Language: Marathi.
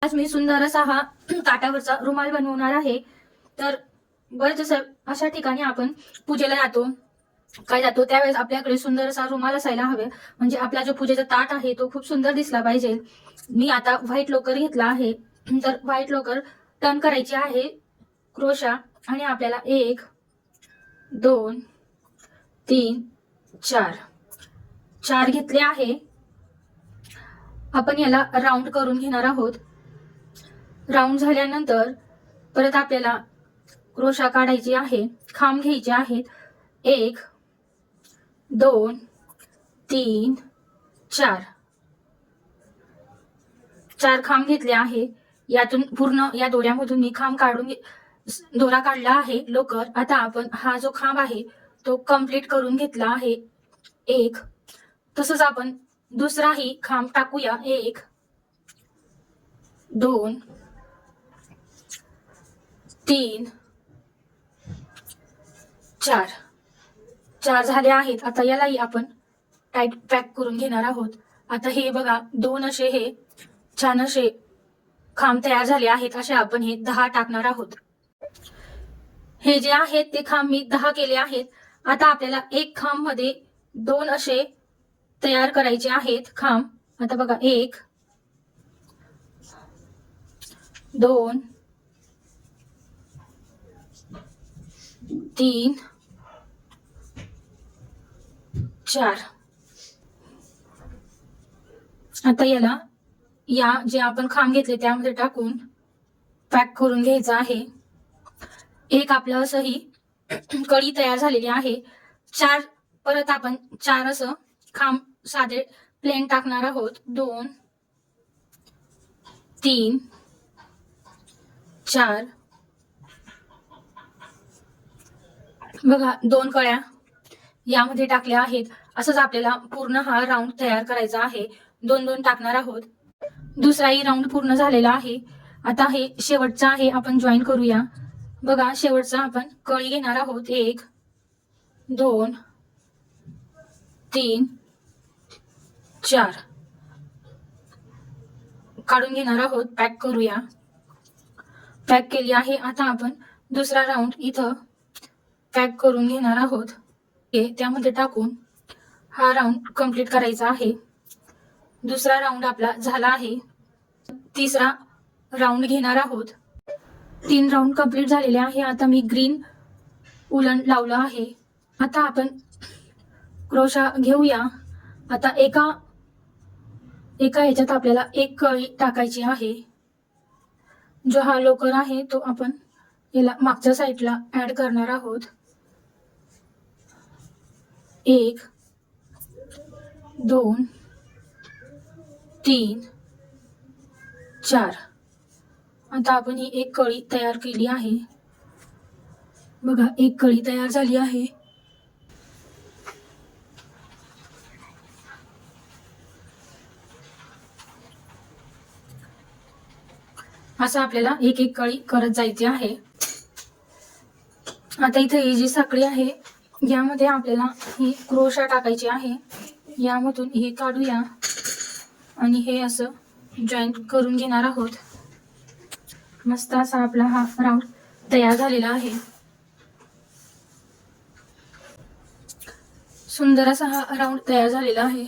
आज मी सुंदर असा हा काटावरचा रुमाल बनवणार आहे. तर बरेच अशा ठिकाणी आपण पूजेला जातो त्यावेळेस आपल्याकडे सुंदर असा रुमाल असायला हवे, म्हणजे आपला जो पूजेचा ताट आहे तो खूप सुंदर दिसला पाहिजे. मी आता व्हाईट लोकर घेतला आहे. तर व्हाईट लोकर टर्न करायची आहे क्रोशा, आणि आपल्याला 1 2 3 4 4 घेतले आहे. आपण याला राऊंड करून घेणार आहोत. राऊंड झाल्यानंतर परत आपल्याला क्रोशा काढायची आहे, खांब घ्यायचे आहेत. 1 2 3 4 4 खांब घेतले आहे. यातून पूर्ण या दोऱ्यामधून मी खांब काढून दोरा काढला आहे लोकर. आता आपण हा जो खांब आहे तो कंप्लीट करून घेतला आहे 1. तसंच आपण दुसराही खांब टाकूया. 1 2 3 4 4 झाले आहेत. आता यालाही आपण टाईट पॅक करून घेणार आहोत. आता हे बघा, 2 असे हे छान असे खांब तयार झाले आहेत. असे आपण हे 10 टाकणार आहोत. हे जे आहेत ते खांब मी 10 केले आहेत. आता आपल्याला एक खांब मध्ये 2 असे तयार करायचे आहेत खांब. आता बघा, 1 2 3 4. आता याला या जे आपण खांब घेतले त्यामध्ये टाकून पॅक करून घ्यायचं आहे. एक आपलं असंही कळी तयार झालेली आहे. 4 परत आपण 4 असं खांब साधे प्लेन टाकणार आहोत. 2 3 4. बघा, 2 कळ्या यामध्ये टाकल्या आहेत. असंच आपल्याला पूर्ण हा राऊंड तयार करायचा आहे. 2-2 टाकणार आहोत. दुसराही राऊंड पूर्ण झालेला आहे. आता हे शेवटचा आहे, आपण जॉईन करूया. बघा, शेवटचा आपण कळी घेणार आहोत. 1 2 3 4 काढून घेणार आहोत. पॅक करूया. पॅक केली आहे. आता आपण दुसरा राऊंड इथं पॅक करून घेणार आहोत. त्यामध्ये टाकून हा राऊंड कंप्लीट करायचा आहे. दुसरा राऊंड आपला झाला आहे. तिसरा राऊंड घेणार आहोत. 3 राऊंड कंप्लीट झालेले आहे. आता मी ग्रीन उलन लावलं आहे. आता आपण क्रोशा घेऊया. आता एका ह्याच्यात आपल्याला एक कळी टाकायची आहे. जो हा लोकर आहे तो आपण याला मागच्या साईडला ऍड करणार आहोत. 1 2 3 4. आता आपण ही एक कळी तयार केली आहे. बघा, एक कळी तयार झाली आहे. असं आपल्याला एक एक कळी करत जायची आहे. आता इथे ही जी साखळी आहे यामध्ये आपल्याला ही क्रोशा टाकायची आहे. यामधून हे काढूया आणि हे असं जॉईंट करून घेणार आहोत. मस्त असा आपला हा राऊंड तयार झालेला आहे. सुंदर असा हा राऊंड तयार झालेला आहे.